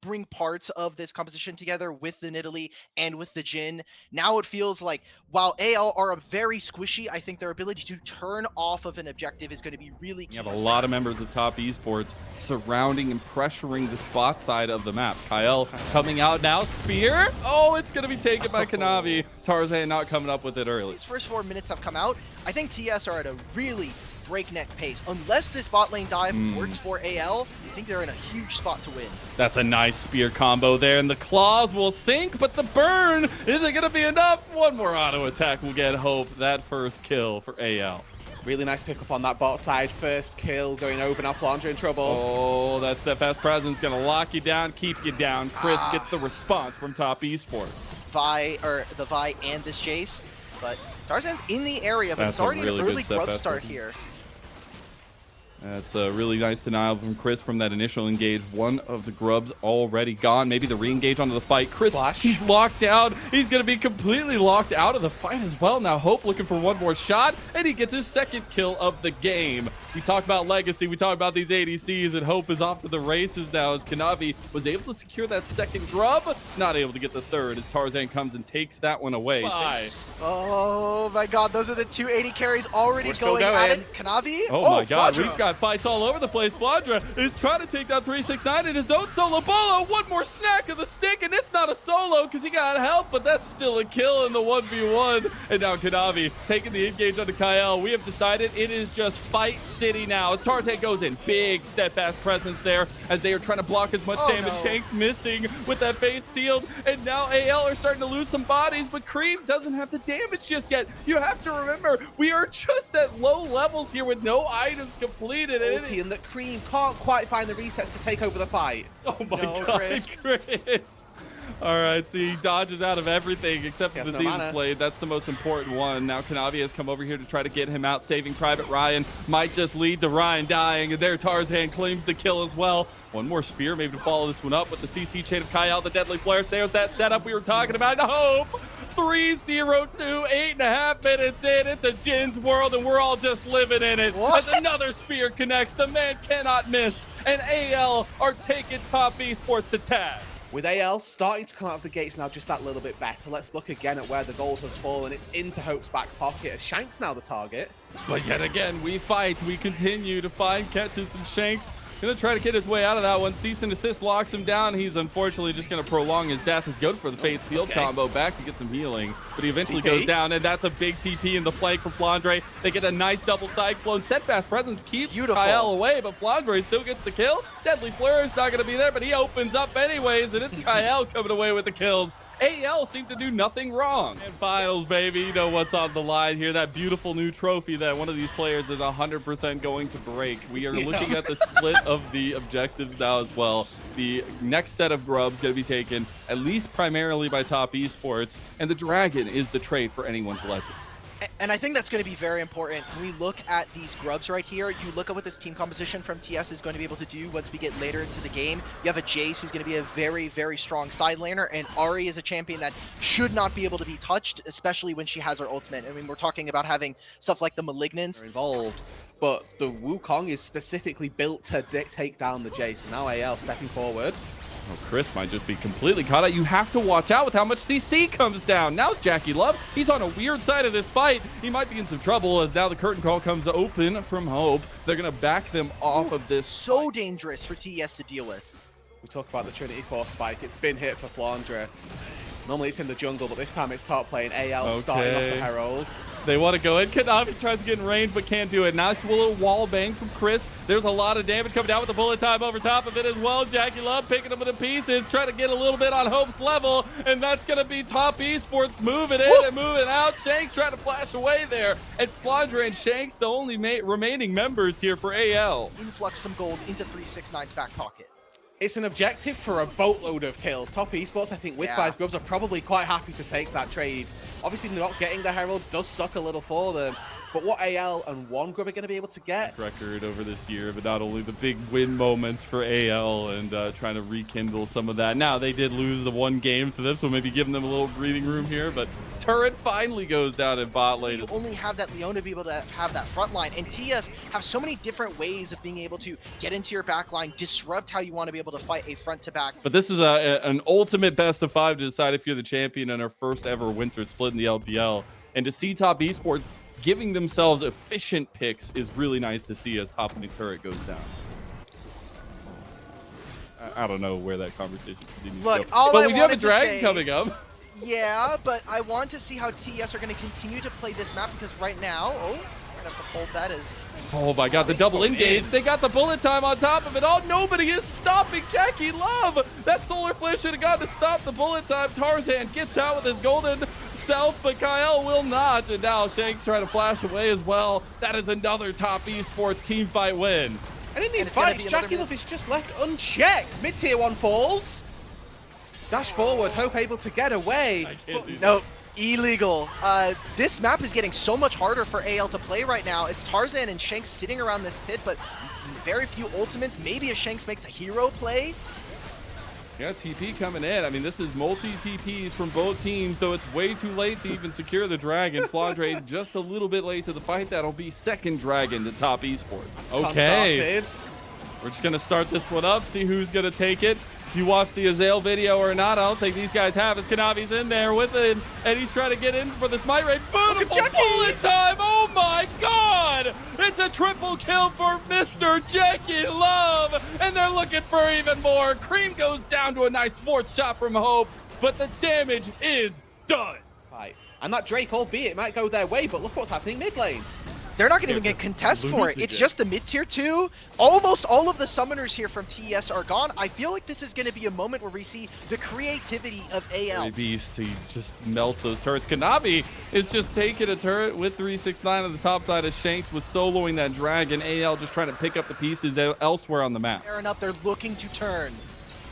bring parts of this composition together with the Nidalee and with the Jhin. Now it feels like while AL are a very squishy, I think their ability to turn off of an objective is going to be really key. You have a lot of members of top esports surrounding and pressuring the spot side of the map. Kyle coming out now, spear. Oh, it's going to be taken by Kanavi. Tarzan not coming up with it early. These first 4 minutes have come out. I think TS are at a really breakneck pace. Unless this bot lane dive works for AL, I think they're in a huge spot to win. That's a nice spear combo there, and the claws will sink, but the burn isn't going to be enough. One more auto attack will get Hope. That first kill for AL. Really nice pickup on that bot side. First kill going over. Now Flandre in trouble. Oh, that steadfast presence going to lock you down, keep you down. Chris gets the response from top esports. The Vi and this Jace, but Tarzan's in the area, but it's already really an early good grub start here. That's a really nice denial from Chris from that initial engage. One of the grubs already gone. Maybe the re-engage onto the fight. Chris, he's locked down. He's going to be completely locked out of the fight as well. Now Hope looking for one more shot, and he gets his second kill of the game. We talk about legacy. We talk about these ADCs, and Hope is off to the races now as Kanavi was able to secure that second grub. Not able to get the third as Tarzan comes and takes that one away. Oh my god, those are the 2 AD carries already going at it. Kanavi? Oh my god, we've got fights all over the place. Flandre is trying to take down 369 in his own solo bolo. One more snack of the stick, and it's not a solo because he got help, but that's still a kill in the 1v1. And now Kanavi taking the engage onto Kyle. We have decided it is just fight city now as Tarzan goes in. Big steadfast presence there as they are trying to block as much damage. No. Shanks missing with that fate sealed, and now AL are starting to lose some bodies, but Cream doesn't have the damage just yet. You have to remember, we are just at low levels here with no items completed. And that Cream can't quite find the resets to take over the fight. Oh my god, Chris. All right, so he dodges out of everything except for the Disease Blade. That's the most important one. Now Kanavi has come over here to try to get him out. Saving Private Ryan might just lead to Ryan dying. And there Tarzan claims the kill as well. One more spear maybe to follow this one up with the CC chain of Kyle, the deadly flares. There's that setup we were talking about. Hope 3-0-2, 8.5 minutes in. It's a Jin's world, and we're all just living in it. As another spear connects, the man cannot miss. And AL are taking top esports to TES. With AL starting to come out of the gates now just that little bit better, let's look again at where the gold has fallen. It's into Hope's back pocket as Shank's now the target. But yet again, we fight. We continue to find catches and Shanks. Gonna try to get his way out of that one. Cease and desist locks him down. He's unfortunately just gonna prolong his death. He's going for the Fate Sealed combo back to get some healing. But he eventually goes down, and that's a big TP in the flank for Flandre. They get a nice double cyclone. Steadfast presence keeps Kyle away, but Flandre still gets the kill. Deadly Flare is not gonna be there, but he opens up anyways, and it's Kyle coming away with the kills. AL seem to do nothing wrong. And finals, baby, you know what's on the line here. That beautiful new trophy that one of these players is 100% going to break. We are looking at the split of the objectives now as well. The next set of grubs going to be taken at least primarily by top esports, and the dragon is the trait for anyone's legend. And I think that's going to be very important. When we look at these grubs right here, you look at what this team composition from TS is going to be able to do once we get later into the game. You have a Jace who's going to be a very, very strong side laner, and Ahri is a champion that should not be able to be touched, especially when she has her ultimate. I mean, we're talking about having stuff like the Malignance involved, but the Wukong is specifically built to take down the Jace. And now AL stepping forward. Oh, Chris might just be completely caught out. You have to watch out with how much CC comes down. Now Jackie Love, he's on a weird side of this fight. He might be in some trouble as now the curtain call comes open from Hope. They're going to back them off of this. So dangerous for TES to deal with. We talk about the Trinity Force spike. It's been hit for Flandre. Normally it's in the jungle, but this time it's top lane. AL starting off the Herald. They want to go in. Kanavi tries to get in range, but can't do it. Nice little wall bang from Chris. There's a lot of damage coming down with the bullet time over top of it as well. Jackie Love picking them into pieces, trying to get a little bit on Hope's level, and that's going to be top esports moving in and moving out. Shanks trying to flash away there, and Flandre and Shanks the only remaining members here for AL. Influx some gold into 369's back pocket. It's an objective for a boatload of kills. Top esports, I think, with 5 grubs are probably quite happy to take that trade. Obviously, not getting the Herald does suck a little for them. But what AL and one Grub are going to be able to get? Record over this year, but not only the big win moments for AL and trying to rekindle some of that. Now, they did lose the one game to this, so maybe giving them a little breathing room here, but turret finally goes down in bot lane. You only have that Leon to be able to have that front line, and TES have so many different ways of being able to get into your back line, disrupt how you want to be able to fight a front-to-back. But this is an ultimate best of 5 to decide if you're the champion in our first ever winter split in the LPL. And to see Top Esports giving themselves efficient picks is really nice to see as top lane turret goes down. I don't know where that conversation continues. Look, but we do have a dragon coming up. Yeah, but I want to see how TES are going to continue to play this map, because right now, we're going to have to hold that as... Oh my god, the double engage. They got the bullet time on top of it. Oh, nobody is stopping Jackie Love. That solar flare should have gone to stop the bullet time. Tarzan gets out with his golden self, but Kyle will not. And now Shanks trying to flash away as well. That is another Top Esports team fight win. And in these fights, Jackie Love is just left unchecked. Mid-tier 1 falls. Dash forward, Hope able to get away. Nope. Illegal. This map is getting so much harder for AL to play right now. It's Tarzan and Shanks sitting around this pit, but very few ultimates. Maybe if Shanks makes a hero play. Yeah, TP coming in. I mean, this is multi-TPs from both teams, though it's way too late to even secure the dragon. Flandre just a little bit late to the fight. That'll be second dragon to Top Esports. Okay. We're just going to start this one up, see who's going to take it. If you watched the Azael video or not, I don't think these guys have, as Kanavi's in there with it, and he's trying to get in for the smite rate. Beautiful bullet time! Oh my god! It's a triple kill for Mr. Jackie Love, and they're looking for even more. Cream goes down to a nice fourth shot from Hope, but the damage is done. Right. And that Drake, albeit, might go their way, but look what's happening mid lane. They're not going to even get contest for it. It's just the mid-tier 2. Almost all of the summoners here from TES are gone. I feel like this is going to be a moment where we see the creativity of AL. Beast, he just melts those turrets. Kanavi is just taking a turret with 369 on the top side as Shanks was soloing that dragon. AL just trying to pick up the pieces elsewhere on the map. Fair enough, they're looking to turn.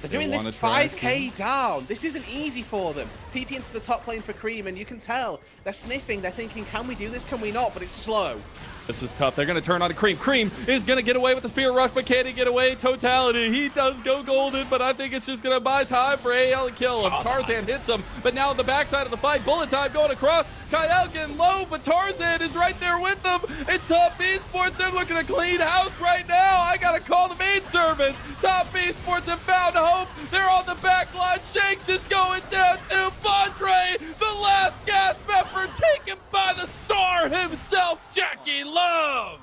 They're doing this 5k down. This isn't easy for them. TP into the top lane for Cream, and you can tell they're sniffing. They're thinking, can we do this? Can we not? But it's slow. This is tough. They're going to turn on to Cream. Cream is going to get away with the Spear Rush, but can he get away? Totality. He does go golden, but I think it's just going to buy time for AL to kill him. Tarzan hits him, but now on the backside of the fight, bullet time going across. Kyle getting low, but Tarzan is right there with them. And Top Esports, they're looking to clean house right now. I got to call the main service. Top Esports have found hope. They're on the back line. Shanks is going down to Fondre. The last gasp effort taken by the star himself, Jackie Love.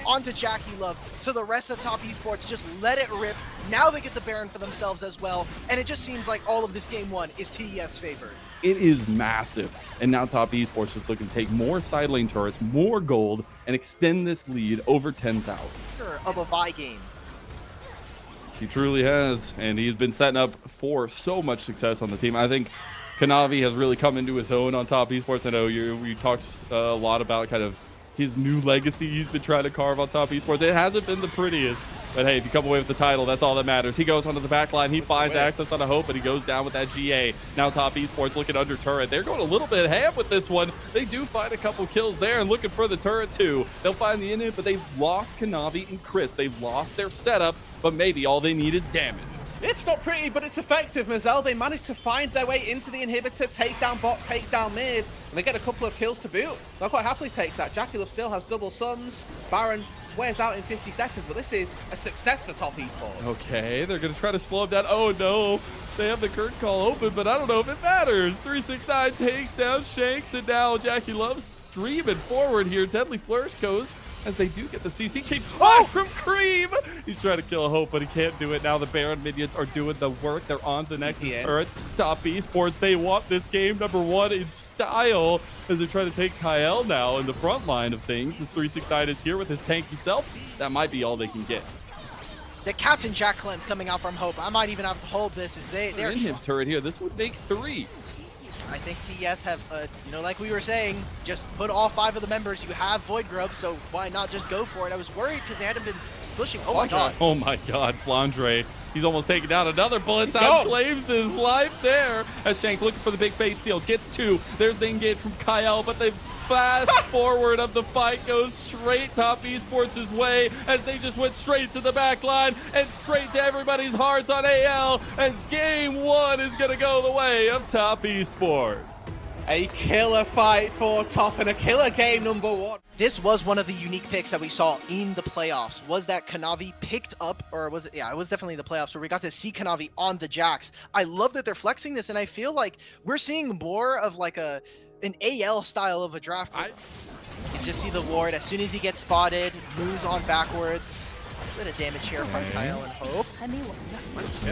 On to Jackie Love. So the rest of Top Esports just let it rip. Now they get the Baron for themselves as well. And it just seems like all of this game 1 is TES favored. It is massive. And now Top Esports is looking to take more side lane turrets, more gold, and extend this lead over 10,000. Of a Vi game. He truly has. And he's been setting up for so much success on the team. I think Kanavi has really come into his own on Top Esports. I know we talked a lot about kind of his new legacy he's been trying to carve on Top Esports. It hasn't been the prettiest, but hey, if you come away with the title, that's all that matters. He goes onto the back line, he finds access on a Hope, and he goes down with that GA. Now Top Esports looking under turret. They're going a little bit ham with this one. They do find a couple kills there and looking for the turret too. They'll find the inhib, but they've lost Kanavi and Chris. They've lost their setup, but maybe all they need is damage. It's not pretty, but it's effective. Mazel, they managed to find their way into the inhibitor, take down bot, take down mid, and they get a couple of kills to boot. They'll quite happily take that. Jackie Love still has double sums. Baron wears out in 50 seconds, but this is a success for Top Esports. Okay, they're going to try to slow him down. Oh no, they have the curtain call open, but I don't know if it matters. 369 takes down Shanks, and now Jackie Love's streaming forward here. Deadly Flourish goes as they do get the CC chain from Cream. He's trying to kill a Hope, but he can't do it. Now the Baron minions are doing the work. They're on to the next turret. Top Esports, they want this game number 1 in style as they try to take Kyle now in the front line of things. As 369 is here with his tanky self. That might be all they can get. The Captain Jack Cleanse coming out from Hope. I might even have to hold this as they're in him turret here. This would make 3. I think TES have, like we were saying, just put all 5 of the members. You have Void Grub, so why not just go for it? I was worried because they hadn't been pushing. Oh my god. Oh my god, Flandre. He's almost taking down another bullet time. Claims his life there. As Shanks looking for the big fate seal. Gets 2. There's the engage from Kyle, but they've fast forward of the fight goes straight Top Esports' way as they just went straight to the back line and straight to everybody's hearts on AL as game 1 is going to go the way of Top Esports. A killer fight for top and a killer game number 1. This was one of the unique picks that we saw in the playoffs, was that Kanavi picked up, or was it, yeah, it was definitely the playoffs where we got to see Kanavi on the Jax. I love that they're flexing this, and I feel like we're seeing more of like an AL style of a draft. You can just see the ward, as soon as he gets spotted, moves on backwards. A bit of damage here from Kyle and Hope.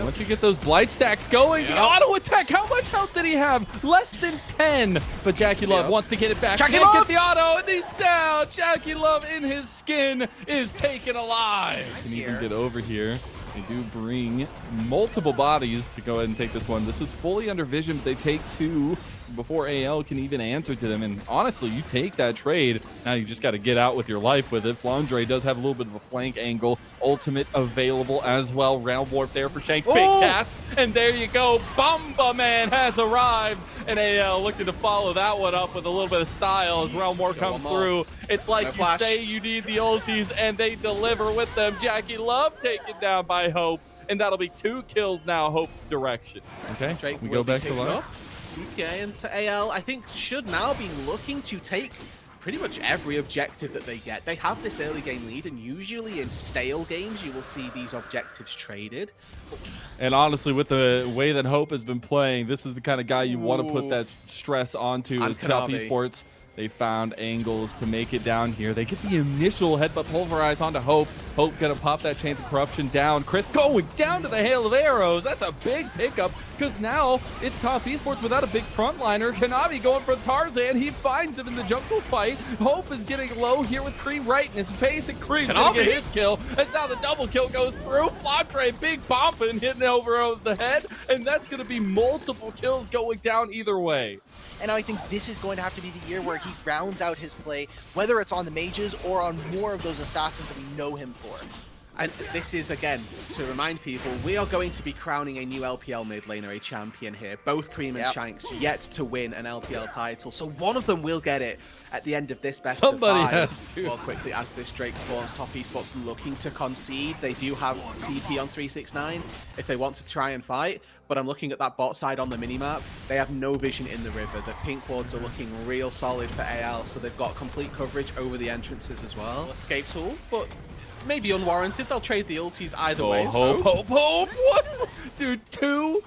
Once you get those blight stacks going, the auto attack, how much health did he have? Less than 10. But Jackie Love wants to get it back. Can't get the auto, and he's down. Jackie Love in his skin is taken alive. Can even get over here. They do bring multiple bodies to go ahead and take this one. This is fully under vision, but they take 2 before AL can even answer to them. And honestly, you take that trade. Now you just got to get out with your life with it. Flandre does have a little bit of a flank angle. Ultimate available as well. Realm Warp there for Shanks. Big cast. And there you go. Bomba Man has arrived. And AL looking to follow that one up with a little bit of style as Realm Warp comes through. It's like you say you need the ultis, and they deliver with them. Jackie Love taken down by Hope. And that'll be 2 kills now, Hope's direction. Okay, Drake we go back to line. Okay, and to AL, I think should now be looking to take pretty much every objective that they get. They have this early game lead, and usually in stale games, you will see these objectives traded. And honestly, with the way that Hope has been playing, this is the kind of guy you want to put that stress onto as Top Esports. They found angles to make it down here. They get the initial headbutt pulverize onto Hope. Hope gonna pop that Chains of Corruption down. Chris going down to the hail of arrows. That's a big pickup because now it's Top Esports without a big frontliner. Kanavi going for Tarzan. He finds him in the jungle fight. Hope is getting low here with Cream right in his face, and Cream's gonna get his kill. As now the double kill goes through. Flandre, big bumping, hitting over the head, and that's gonna be multiple kills going down either way. And I think this is going to have to be the year where he rounds out his play, whether it's on the mages or on more of those assassins that we know him for. And this is, again, to remind people, we are going to be crowning a new LPL mid laner, a champion here. Both Cream and Shanks yet to win an LPL title. So one of them will get it at the end of this best of 5. Somebody has to. Well, quickly, as this Drake spawns, Top Esports looking to concede. They do have TP on 369 if they want to try and fight. But I'm looking at that bot side on the minimap. They have no vision in the river. The pink wards are looking real solid for AL, so they've got complete coverage over the entrances as well. Escape tool, but maybe unwarranted. They'll trade the ultis either way. Hope. What? Dude, 2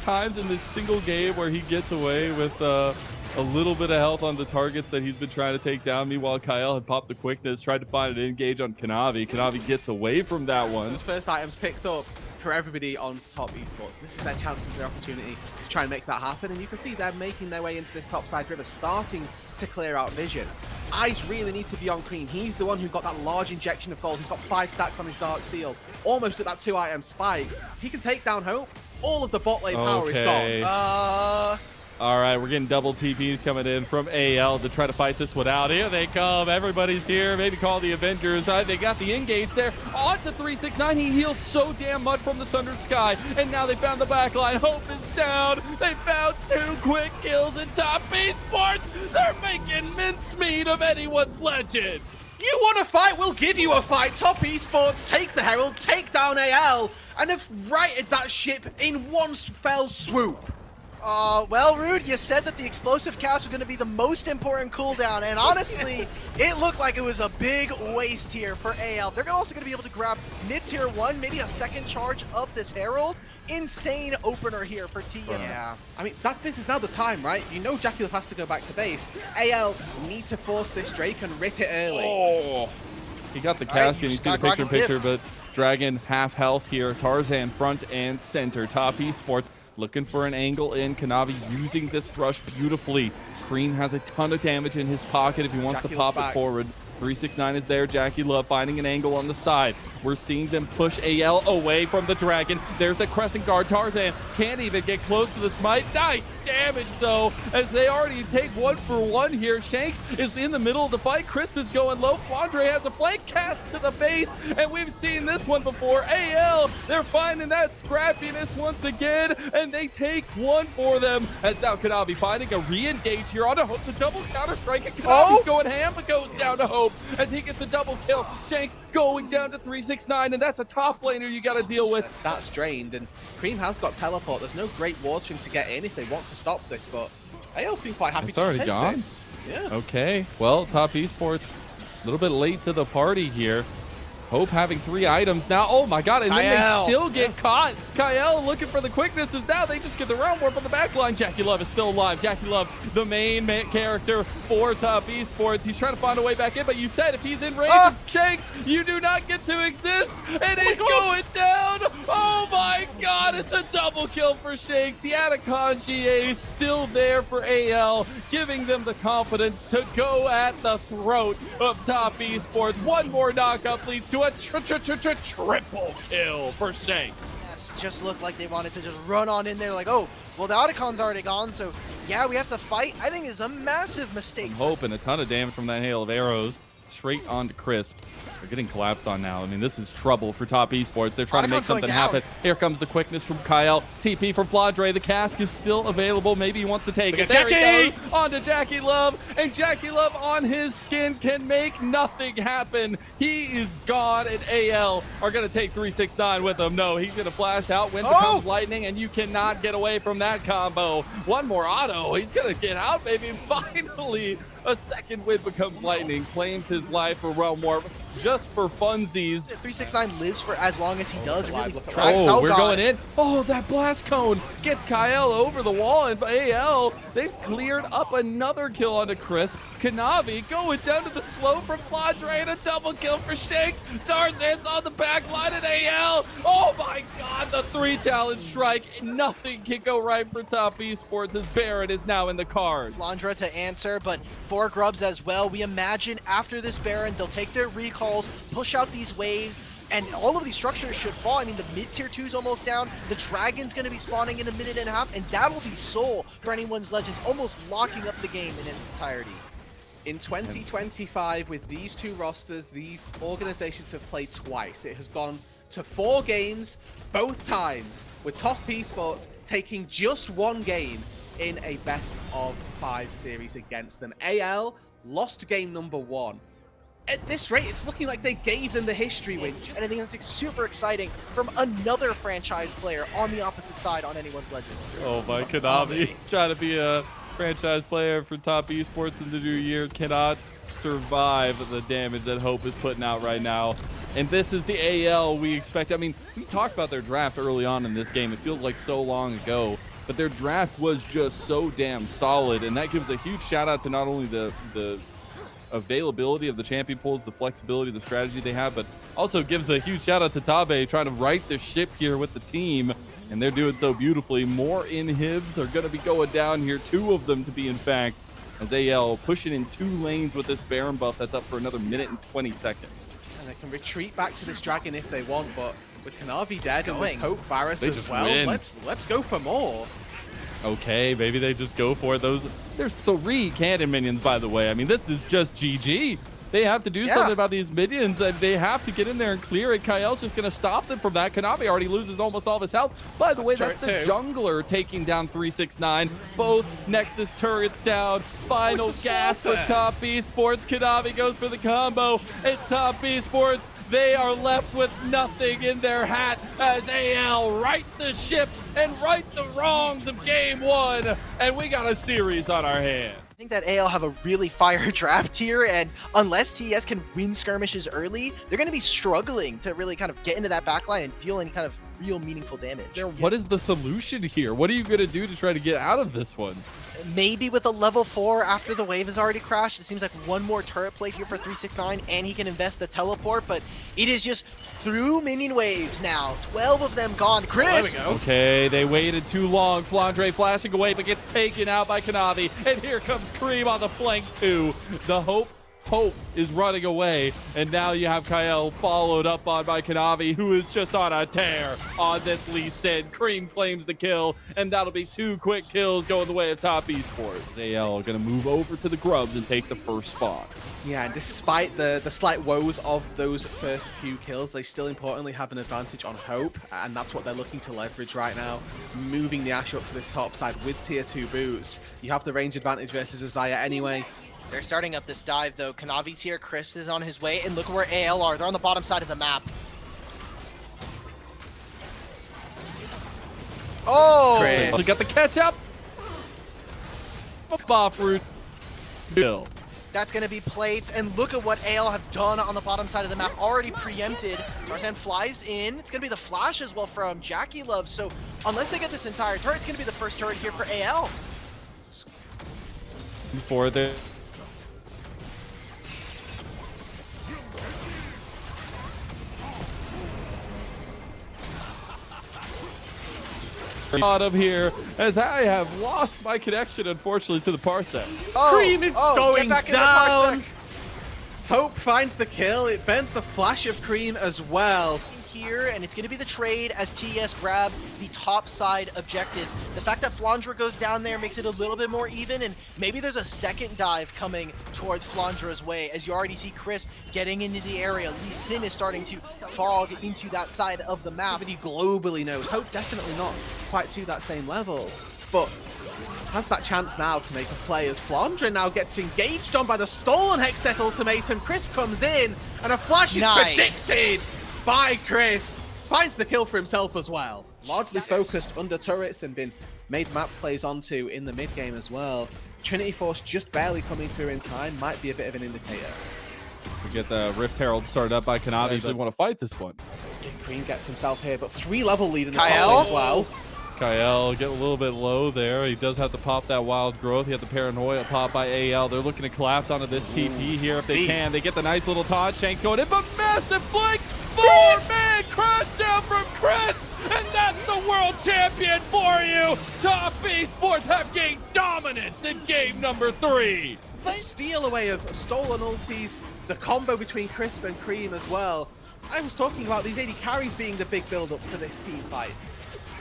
times in this single game where he gets away with a little bit of health on the targets that he's been trying to take down. Meanwhile, Kyle had popped the quickness, tried to find an engage on Kanavi. Kanavi gets away from that one. Those first items picked up for everybody on Top Esports. This is their chance, this is their opportunity to try and make that happen. And you can see they're making their way into this top side river, starting to clear out vision. Eyes really need to be on Cream. He's the one who got that large injection of gold. He's got 5 stacks on his Dark Seal, almost at that 2-item spike. He can take down Hope. All of the bot lane power is gone. All right, we're getting double TPs coming in from AL to try to fight this one out. Here they come. Everybody's here. Maybe call the Avengers. They got the engage there. On to 369. He heals so damn much from the Sundered Sky. And now they found the back line. Hope is down. They found 2 quick kills in Top Esports. They're making mincemeat of anyone's legend. You want to fight? We'll give you a fight. Top Esports take the Herald, take down AL, and have righted that ship in one fell swoop. Well, Rude, you said that the explosive cast was going to be the most important cooldown, and honestly, it looked like it was a big waste here for AL. They're also going to be able to grab mid-tier 1, maybe a second charge of this Herald. Insane opener here for TES. Yeah. I mean, this is now the time, right? You know Jackie Love has to go back to base. AL need to force this Drake and rip it early. Oh, he got the cast, and you see the picture, but Dragon half health here. Tarzan front and center. Top Esports looking for an angle in. Kanavi using this brush beautifully. Cream has a ton of damage in his pocket if he wants to pop it forward. 369 is there. Jackie Love finding an angle on the side. We're seeing them push AL away from the Dragon. There's the Crescent Guard. Tarzan can't even get close to the smite. Nice damage, though, as they already take 1 for 1 here. Shanks is in the middle of the fight. Crisp is going low. Flandre has a flank cast to the base, and we've seen this one before. AL, They're finding that scrappiness once again, and they take one for them. As now Kanavi finding a re-engage here on a Hope. The double counter-strike, and Kanavi's going ham, but goes down to Hope as he gets a double kill. Shanks going down to 369, and that's a top laner you got to deal with. Stats drained, and Cream has got teleport. There's no great wards for him to get in if they want to stop this, but AL seem quite happy to take gone. this. Yeah. Okay, well, Top Esports a little bit late to the party here. Hope having 3 items now. Oh my god, and then they still get caught. Kyle looking for the quickness is now they just get the round warp on the back line. Jackie Love is still alive. Jackie Love, the main character for Top Esports. He's trying to find a way back in, but you said if he's in range of Shanks, you do not get to exist. And he's going down. Oh my god, it's a double kill for Shanks. The Anaconji is still there for AL, giving them the confidence to go at the throat of Top Esports. One more knockup leads to a triple kill for Shanks. Yes, just looked like they wanted to just run on in there like, oh, well, the Otacon's already gone, so yeah, we have to fight. I think it's a massive mistake. Hope and a ton of damage from that hail of arrows straight onto Crisp. They're getting collapsed on now. I mean, this is trouble for Top Esports. They're trying to make something happen. Here comes the quickness from Kyle. TP from Flandre. The cask is still available. Maybe he wants to take it. There he goes. On to Jackie Love. And Jackie Love on his skin can make nothing happen. He is gone, and AL are going to take 369 with him. No, he's going to flash out. Wind becomes lightning, and you cannot get away from that combo. One more auto. He's going to get out, maybe. Finally, a second wind becomes lightning. Claims his life for Realm Warp just for funsies. 369 lives for as long as he does. It really drags out. We're going in. Oh, that blast cone gets Kyle over the wall, and AL, they've cleared up another kill onto Crisp. Kanavi going down to the slow from Flandre, and a double kill for Shanks. Tarzan's on the back line at AL. Oh my god, the 3-talent strike. Nothing can go right for Top Esports as Baron is now in the card. Flandre to answer, but 4 grubs as well. We imagine after this Baron, they'll take their recalls, push out these waves, and all of these structures should fall. I mean, the mid-tier 2 is almost down. The Dragon's going to be spawning in a minute and a half, and that'll be Soul for anyone's Legends, almost locking up the game in its entirety. In 2025, with these 2 rosters, these organizations have played twice. It has gone to 4 games, both times, with Top Esports taking just 1 game in a best-of-5 series against them. AL lost game number 1. At this rate, it's looking like they gave them the history win. And I think that's super exciting from another franchise player on the opposite side on anyone's Legend. Oh my, Kanavi trying to be a franchise player for Top Esports in the new year cannot survive the damage that Hope is putting out right now. And this is the AL we expect. I mean, we talked about their draft early on in this game. It feels like so long ago, but their draft was just so damn solid, and that gives a huge shout out to not only the availability of the champion pools, the flexibility, the strategy they have, but also gives a huge shout out to Tabe trying to right the ship here with the team, and they're doing so beautifully. More inhibs are going to be going down here, 2 of them to be in fact, as AL pushing in 2 lanes with this Baron buff that's up for another minute and 20 seconds. And they can retreat back to this Dragon if they want, but with Kanavi dead and with Hope Varus as well, let's go for more. Okay, maybe they just go for it. There's 3 cannon minions, by the way. I mean, this is just GG. They have to do something about these minions, and they have to get in there and clear it. Kyle's just going to stop them from that. Kanavi already loses almost all of his health. By the way, that's the jungler taking down 369. Both Nexus turrets down. Final gas for Top Esports. Kanavi goes for the combo. And Top Esports, they are left with nothing in their hat as AL right the ship and right the wrongs of game 1. And we got a series on our hands. I think that AL have a really fire draft here, and unless TES can win skirmishes early, they're going to be struggling to really kind of get into that backline and deal any kind of real meaningful damage. What is the solution here? What are you going to do to try to get out of this one? Maybe with a level 4 after the wave has already crashed. It seems like 1 more turret plate here for 369, and he can invest the teleport, but it is just through minion waves now. 12 of them gone. Chris! Okay, they waited too long. Flandre flashing away, but gets taken out by Kanavi. And here comes Cream on the flank too. The Hope Hope is running away, and now you have Kyle followed up on by Kanavi, who is just on a tear on this Lee Sin. Cream claims the kill, and that'll be 2 quick kills going the way of Top Esports. AL gonna move over to the Grubs and take the first spot. Yeah, and despite the slight woes of those first few kills, they still importantly have an advantage on Hope, and that's what they're looking to leverage right now, moving the Ashe up to this top side with tier 2 boots. You have the range advantage versus Azaya anyway. They're starting up this dive, though. Kanavi's here, Crisp is on his way, and look where AL are. They're on the bottom side of the map. Oh! Chris. We got the catch up. Off route. Bill. That's going to be plates, and look at what AL have done on the bottom side of the map. Already preempted. Tarzan flies in. It's going to be the flash as well from Jackie Love. So unless they get this entire turret, it's going to be the first turret here for AL. For the bottom here, as I have lost my connection, unfortunately, to the Parsec. Cream is going get back down. in the Parsec. Hope finds the kill. It burns the flash of Cream as well. Here, and it's going to be the trade as TES grab the top side objectives. The fact that Flandre goes down there makes it a little bit more even, and maybe there's a second dive coming towards Flandre's way, as you already see Crisp getting into the area. Lee Sin is starting to fog into that side of the map. But he globally knows. Hope definitely not quite to that same level, but has that chance now to make a play as Flandre now gets engaged on by the stolen Hextech ultimatum. Crisp comes in, and a flash is predicted by Crisp. Finds the kill for himself as well. Largely focused under turrets and been made map plays onto in the mid game as well. Trinity Force just barely coming through in time might be a bit of an indicator. We get the Rift Herald started up by Kanavi. Usually want to fight this one. Green gets himself here, but 3-level lead in the Kyle? top lane as well. Kyle get a little bit low there. He does have to pop that wild growth. He had the paranoia pop by AL. They're looking to collapse onto this TP here if they can. They get the nice little taunt. Shanks going in, but massive flank. 4-man crash down from Chris, and that's the world champion for you. Top Esports have gained dominance in game number 3. The steal away of stolen ultis, the combo between Crisp and Cream as well. I was talking about these AD carries being the big build-up for this team fight.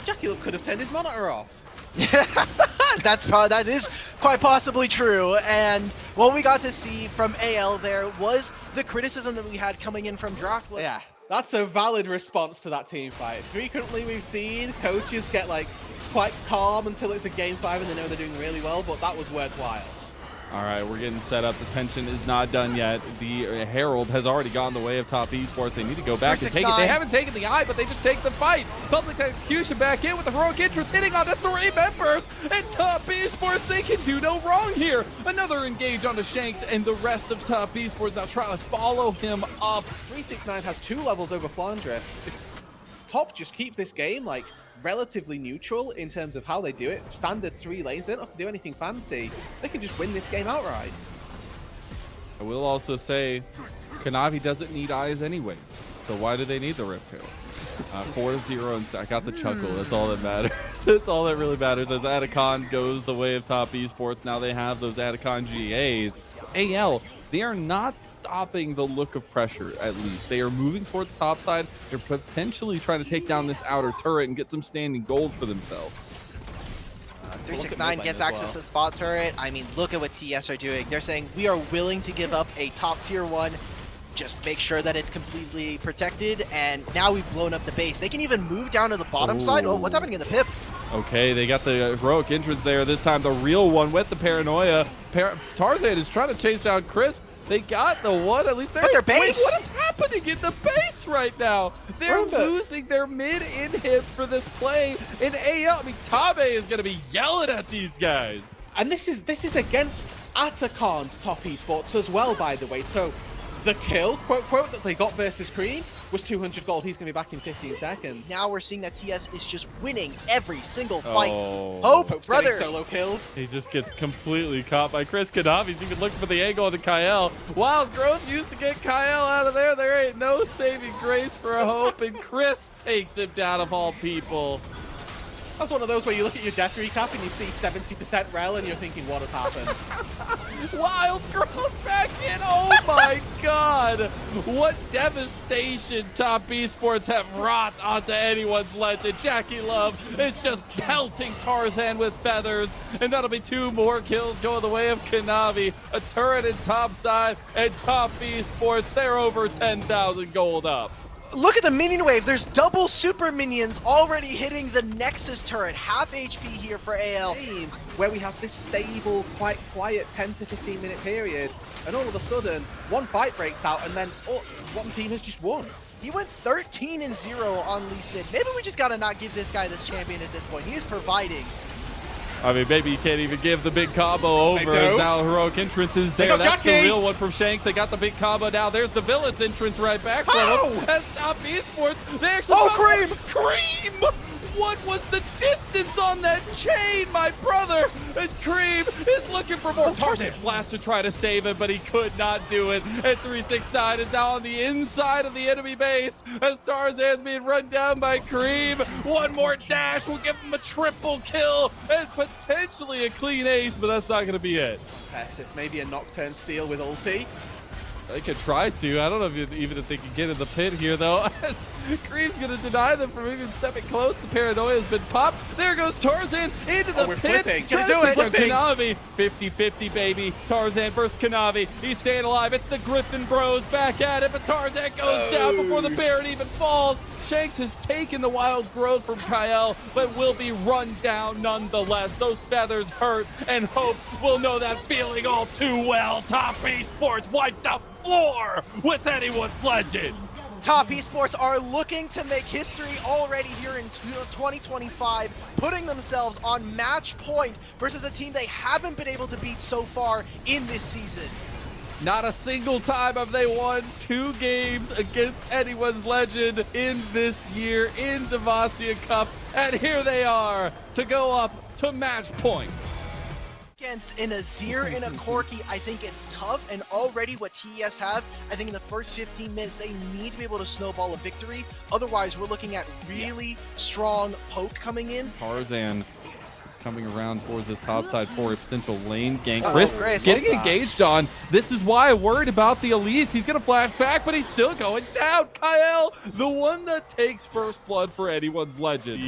Jackie Love could have turned his monitor off. That is quite possibly true, and what we got to see from AL there was the criticism that we had coming in from Draft. Yeah, that's a valid response to that team fight. Frequently we've seen coaches get like quite calm until it's a game 5 and they know they're doing really well, but that was worthwhile. All right, we're getting set up. The tension is not done yet. The Herald has already gone the way of Top Esports. They need to go back and take it. They haven't taken the eye, but they just take the fight. Public Execution back in with the heroic entrance, hitting onto 3 members. And Top Esports, they can do no wrong here. Another engage onto Shanks, and the rest of Top Esports now trying to follow him up. 369 has 2 levels over Flandre. If Top just keep this game like relatively neutral in terms of how they do it, standard 3 lanes, they don't have to do anything fancy. They can just win this game outright. I will also say, Kanavi doesn't need eyes anyways. So why do they need the Rift Herald? 4-0, and I got the chuckle. That's all that matters. That's all that really matters. As Atacon goes the way of Top Esports, now they have those Atacon GAs. AL, they are not stopping the look of pressure, at least. They are moving towards top side. They're potentially trying to take down this outer turret and get some standing gold for themselves. 369 gets access to the spot turret. I mean, look at what TES are doing. They're saying, we are willing to give up a top tier 1. Just make sure that it's completely protected, and now we've blown up the base. They can even move down to the bottom side. Oh, what's happening in the pip? Okay, they got the heroic entrance there. This time the real one with the paranoia. Tarzan is trying to chase down Crisp. They got the one, at least they're... But their base! Wait, what is happening in the base right now? They're losing their mid-inhib for this play in AL. I mean, Tabe is going to be yelling at these guys. And this is against Atacon Top Esports as well, by the way. So the kill, quote, quote, that they got versus Cream was 200 gold. He's going to be back in 15 seconds. Now we're seeing that TS is just winning every single fight. Oh. Hope's brother. Solo killed. He just gets completely caught by Chris Kanavi's even looking for the angle on the Kyle. Wild Growth used to get Kyle out of there. There ain't no saving grace for a Hope, and Chris takes him down of all people. That's one of those where you look at your death recap and you see 70% rel and you're thinking, what has happened? Wild growth back in. Oh my god. What devastation Top Esports have wrought onto anyone's legend. Jackie Love is just pelting Tarzan with feathers. And that'll be 2 more kills going the way of Kanavi. A turret in top side and Top Esports. They're over 10,000 gold up. Look at the minion wave. There's double super minions already hitting the Nexus turret. Half HP here for AL. Where we have this stable, quite quiet 10 to 15 minute period, and all of a sudden, one fight breaks out, and then one team has just won. He went 13-0 on Lee Sin. Maybe we just gotta not give this guy this champion at this point. He is providing. I mean, maybe you can't even give the big combo over as now Heroic Entrance is there. That's the real one from Shanks. They got the big combo now. There's the Villain's entrance right back from him. As Top Esports, they actually Cream! Cream! What was the distance on that chain, my brother? As Cream is looking for more. Tarzan Blast to try to save it, but he could not do it. And 369 is now on the inside of the enemy base as Tarzan's being run down by Cream. One more dash will give him a triple kill and potentially a clean ace, but that's not going to be it. Test this, maybe a Nocturne steal with ulti. They could try to. I don't know even if they can get in the pit here, though. As Cream's going to deny them from even stepping close. The paranoia has been popped. There goes Tarzan into the pit. He's going to do it. Kanavi. 50-50, baby. Tarzan versus Kanavi. He's staying alive. It's the Griffin Bros back at it, but Tarzan goes down before the Baron even falls. Shanks has taken the wild growth from Kyle, but will be run down nonetheless. Those feathers hurt, and Hope will know that feeling all too well. Top Esports wiped the floor with anyone's legend. Top Esports are looking to make history already here in 2025, putting themselves on match point versus a team they haven't been able to beat so far in this season. Not a single time have they won 2 games against anyone's legend in this year in the Vasia Cup. And here they are to go up to match point. Against an Azir and a Corki, I think it's tough, and already what TES have, I think in the first 15 minutes, they need to be able to snowball a victory. Otherwise, we're looking at really strong poke coming in. Tarzan coming around towards this top side for a potential lane gank. Chris getting engaged on. This is why I worried about the Elise. He's going to flash back, but he's still going down. Kyle, the one that takes first blood for anyone's legend.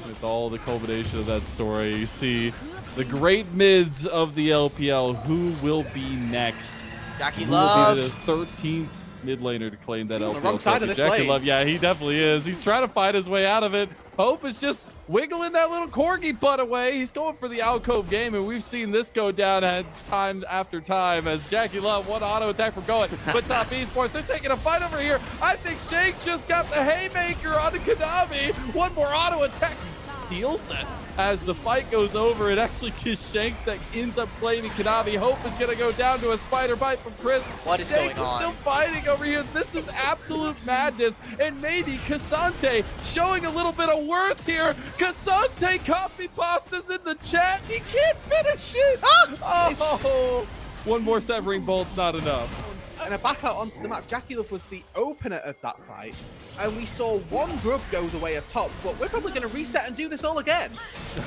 With all the culmination of that story, you see the great mids of the LPL. Who will be next? Jackie Who Love. will be the 13th mid laner to claim that LPL. On the wrong side of this Jackie lane. Love, yeah, he definitely is. He's trying to fight his way out of it. Hope is just wiggling that little corgi butt away. He's going for the alcove game, and we've seen this go down at time after time as Jackie Love, one auto attack for going. But Top Esports, they're taking a fight over here. I think Shanks just got the haymaker on Kanavi. One more auto attack. He steals that. As the fight goes over, it actually is Shanks that ends up claiming Kanavi. Hope is going to go down to a spider bite from Chris. What is Shanks going on? is still fighting over here. This is absolute madness. And maybe Cassante showing a little bit of worth here. Cassante copy pastas in the chat. He can't finish it. Oh, one more severing bolt's not enough. And back out onto the map, Jackie Love was the opener of that fight, and we saw one grub go the way of top, but we're probably going to reset and do this all again.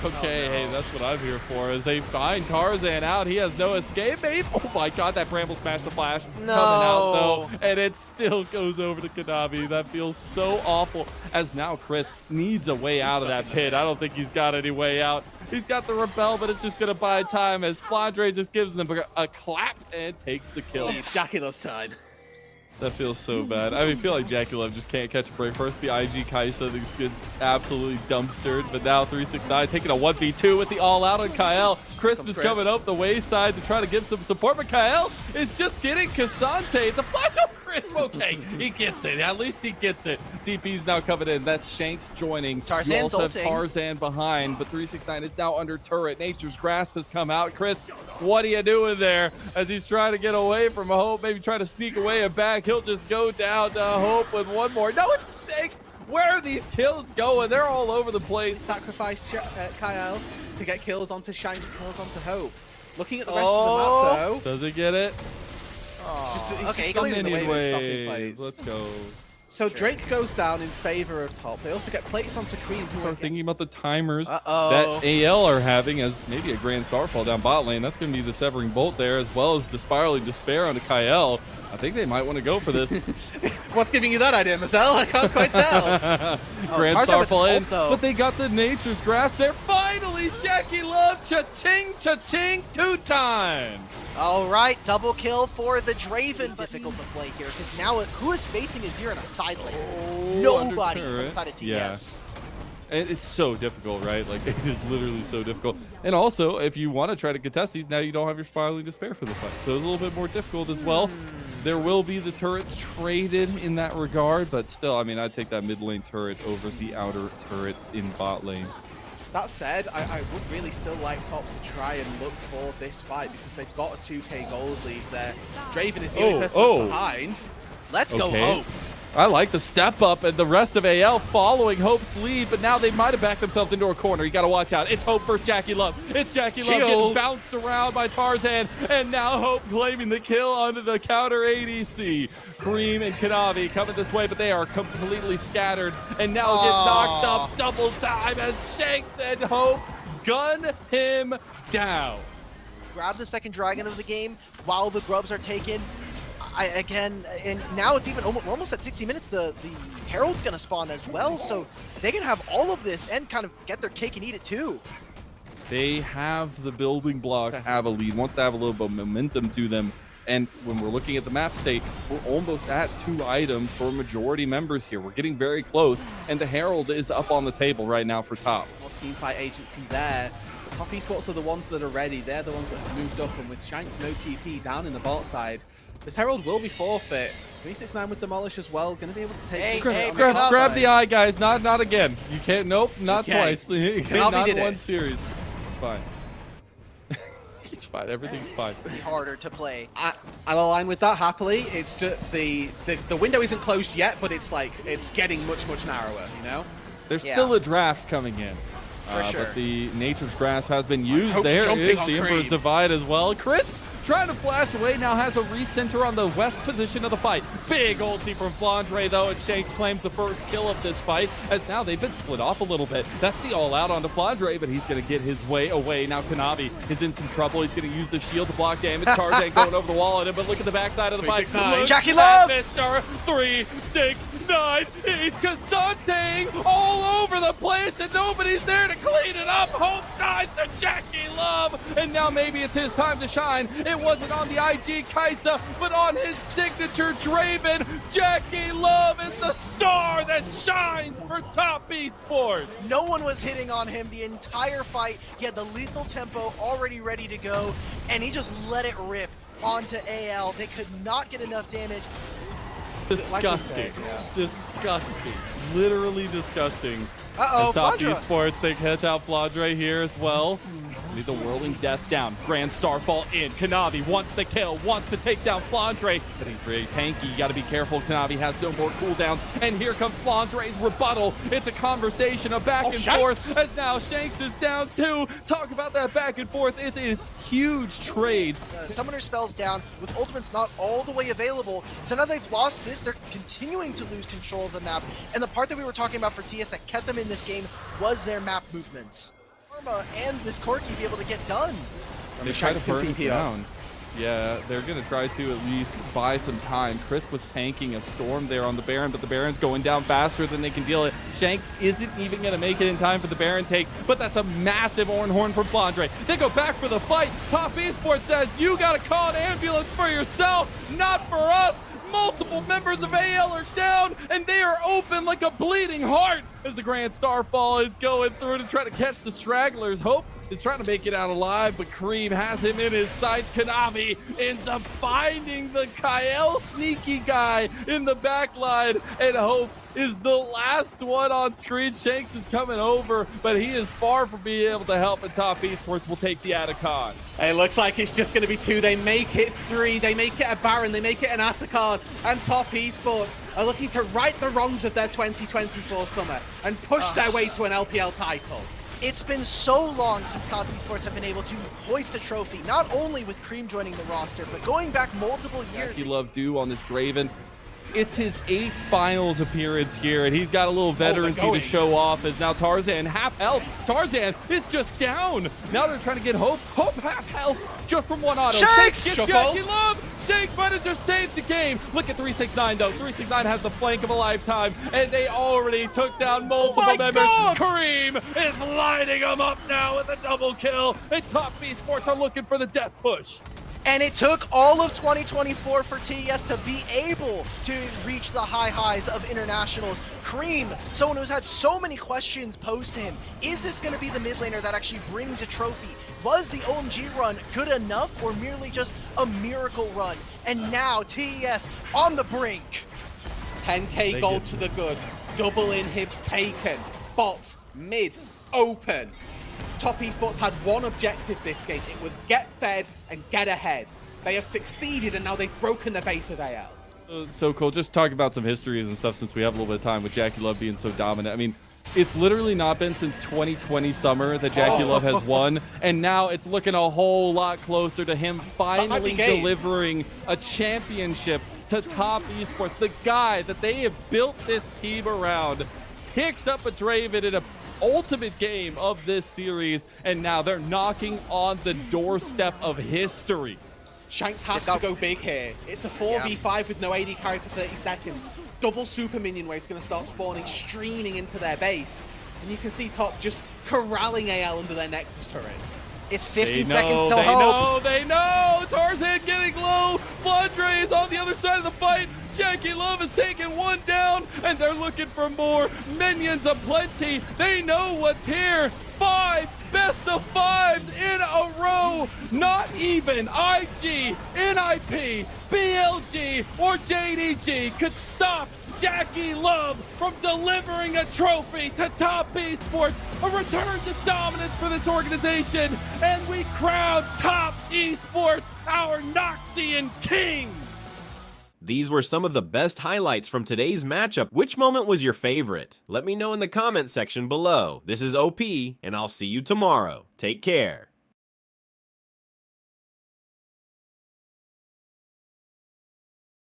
Okay, hey, that's what I'm here for, as they find Tarzan out. He has no escape, maybe. Oh my god, that Bramble smashed the flash. No. Coming out, though, and it still goes over to Kanavi. That feels so awful, as now Chris needs a way out of that pit. I don't think he's got any way out. He's got the repel, but it's just going to buy time as Flandre just gives them a clap and takes the kill. Jackie Love's side. That feels so bad. I mean, I feel like Jackie Love just can't catch a break. First, the IG Kaisa things gets absolutely dumpstered, but now 369 taking a 1v2 with the all-out on Kyle. Crisp is coming up the wayside to try to give some support, but Kyle is just getting Cassante. The flash of Crisp, okay, he gets it. At least he gets it. DP's now coming in. That's Shanks joining. Tarzan's you also have ulting. Tarzan behind, but 369 is now under turret. Nature's Grasp has come out. Chris, what are you doing there? As he's trying to get away from Hope, maybe try to sneak away and back. He'll just go down to Hope with one more. No, it's 6. Where are these kills going? They're all over the place. Sacrifice Kyle to get kills onto Shanks, kills onto Hope. Looking at the rest of the map, though. Does he get it? Oh. He's Okay, he just goes in the minion way. wave. Stopping Wave. plays. Let's go. So Drake goes down in favor of top. They also get plates onto Cream. Start thinking about the timers that AL are having as maybe a Grand Starfall down bot lane. That's going to be the Severing Bolt there, as well as the Spiraling Despair onto Kyle. I think they might want to go for this. What's giving you that idea, Marcel? I can't quite tell. Grand Starfall in, but they got the Nature's Grasp there. Finally, Jackie Love, cha-ching, cha-ching, 2 times. All right, double kill for the Draven. Difficult to play here because now who is facing Azir in a side lane? Nobody from the side of TES. Yeah. And it's so difficult, right? Like, it is literally so difficult. And also, if you want to try to contest these, now you don't have your Spiraling Despair for the fight. So it's a little bit more difficult as well. There will be the turrets traded in that regard, but still, I mean, I'd take that mid lane turret over the outer turret in bot lane. That said, I would really still like top to try and look for this fight because they've got a 2k gold lead there. Draven is the only person that's behind. Let's go Hope. I like the step up and the rest of AL following Hope's lead, but now they might have backed themselves into a corner. You got to watch out. It's Hope versus Jackie Love. It's Jackie Love getting bounced around by Tarzan, and now Hope claiming the kill onto the counter ADC. Cream and Kanavi coming this way, but they are completely scattered, and now get knocked up double time as Shanks and Hope gun him down. Grab the second dragon of the game while the grubs are taken. Again, and now it's even we're almost at 60 minutes. The Herald's gonna spawn as well, so they can have all of this and kind of get their cake and eat it too. They have the building blocks to have a lead, wants to have a little bit of momentum to them. And when we're looking at the map state, we're almost at 2 items for majority members here. We're getting very close, and the Herald is up on the table right now for top. Well, teamfight agency there. Top Esports are the ones that are ready. They're the ones that have moved up, and with Shanks no TP down in the bot side, this Herald will be forfeit. 369 with Demolish as well, going to be able to take grab the eye, guys. Not again. You can't. Nope, not twice. Not in one series. It's fine. It's fine. Everything's fine. Harder to play. I'll align with that happily. It's just the window isn't closed yet, but it's like it's getting much narrower. You know. There's still a draft coming in. For sure. But the Nature's Grasp has been used. There is the Emperor's Divide as well. Chris trying to flash away, now has a recenter on the west position of the fight. Big ulti from Flandre though, and Shanks claims the first kill of this fight, as now they've been split off a little bit. That's the all-out onto Flandre, but he's going to get his way away. Now Kanavi is in some trouble. He's going to use the shield to block damage. Tarzan going over the wall at him, but look at the backside of the fight. Jackie Love! Mr. 369, he's Casanting all over the place, and nobody's there to clean it up. Hope dies to Jackie Love, and now maybe it's his time to shine. It wasn't on the IG Kaisa, but on his signature Draven. Jackie Love is the star that shines for Top Esports. No one was hitting on him the entire fight. He had the lethal tempo already ready to go, and he just let it rip onto AL. They could not get enough damage. Disgusting. Disgusting. Literally disgusting. Uh-oh, Top Flandre. Esports, they catch out Flandre here as well. Need the Whirling Death down. Grand Starfall in. Kanavi wants the kill, wants to take down Flandre, but he's very tanky. You got to be careful. Kanavi has no more cooldowns. And here comes Flandre's rebuttal. It's a conversation, a back and forth, as now Shanks is down too. Talk about that back and forth. It is huge trades. Summoner spells down with ultimates not all the way available. So now they've lost this. They're continuing to lose control of the map. And the part that we were talking about for TS that kept them in this game was their map movements. And this Corki be able to get done. They try to burn it down. Yeah, they're going to try to at least buy some time. Crisp was tanking a storm there on the Baron, but the Baron's going down faster than they can deal it. Shanks isn't even going to make it in time for the Baron take, but that's a massive Horn from Flandre. They go back for the fight. Top Esports says, you got to call an ambulance for yourself, not for us. Multiple members of AL are down, and they are open like a bleeding heart as the Grand Starfall is going through to try to catch the stragglers. Hope is trying to make it out alive, but Cream has him in his sights. Kanavi ends up finding the Kyle sneaky guy in the back line, and Hope is the last one on screen. Shanks is coming over, but he is far from being able to help, and Top Esports will take the Atacon. It looks like it's just going to be 2. They make it 3. They make it a Baron. They make it an Atacon. And Top Esports are looking to right the wrongs of their 2024 summer and push their way to an LPL title. It's been so long since Top Esports have been able to hoist a trophy, not only with Cream joining the roster, but going back multiple years. Jackie Love do on this Draven. It's his 8th finals appearance here, and he's got a little veterancy to show off as now Tarzan half health. Tarzan is just down. Now they're trying to get Hope. Hope half health just from one auto. Shanks gets Jackie Love. Shanks might have just saved the game. Look at 369 though. 369 has the flank of a lifetime, and they already took down multiple members. Kareem is lighting them up now with a double kill, and Top Esports are looking for the death push. And it took all of 2024 for TES to be able to reach the high highs of internationals. Kareem, someone who's had so many questions posed to him, is this going to be the mid laner that actually brings a trophy? Was the OMG run good enough or merely just a miracle run? And now TES on the brink. 10k gold to the good. Double inhibs taken. Bot, mid, open. Top Esports had one objective this game. It was get fed and get ahead. They have succeeded, and now they've broken the base of AL. So cool. Just talk about some histories and stuff since we have a little bit of time with Jackie Love being so dominant. I mean, it's literally not been since 2020 summer that Jackie Love has won, and now it's looking a whole lot closer to him finally delivering a championship to Top Esports. The guy that they have built this team around picked up a Draven in a ultimate game of this series, and now they're knocking on the doorstep of history. Shanks has to go big here. It's a 4v5 with no AD carry for 30 seconds. Double super minion wave is going to start spawning, streaming into their base. And you can see Top just corralling AL under their Nexus turrets. It's 15 seconds till hope. They know. Tarzan getting low. Flandre is on the other side of the fight. Jackie Love is taking one down, and they're looking for more. Minions aplenty. They know what's here. 5 best of 5s in a row. Not even IG, NIP, BLG, or JDG could stop Jackie Love from delivering a trophy to Top Esports, a return to dominance for this organization, and we crown Top Esports our Noxian King. These were some of the best highlights from today's matchup. Which moment was your favorite? Let me know in the comment section below. This is OP, and I'll see you tomorrow. Take care.